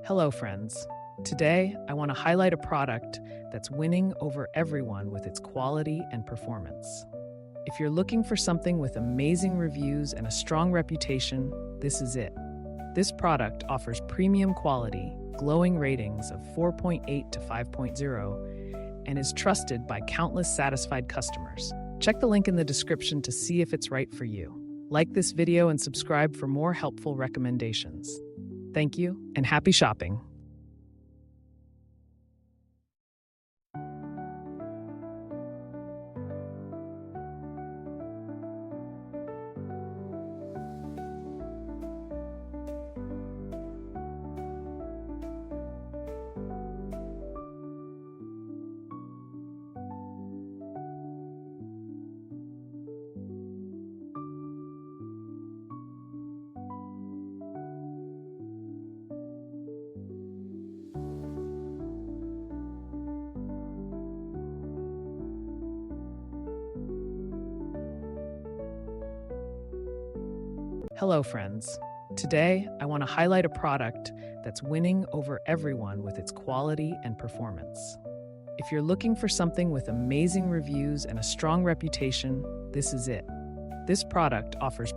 Hello, friends. Today, I want to highlight a product that's winning over everyone with its quality and performance. If you're looking for something with amazing reviews and a strong reputation, this is it. This product offers premium quality, glowing ratings of 4.8 to 5.0, and is trusted by countless satisfied customers. Check the link in the description to see if it's right for you. Like this video and subscribe for more helpful recommendations. Thank you, and happy shopping. Hello, friends. Today, I want to highlight a product that's winning over everyone with its quality and performance. If you're looking for something with amazing reviews and a strong reputation, this is it. This product offers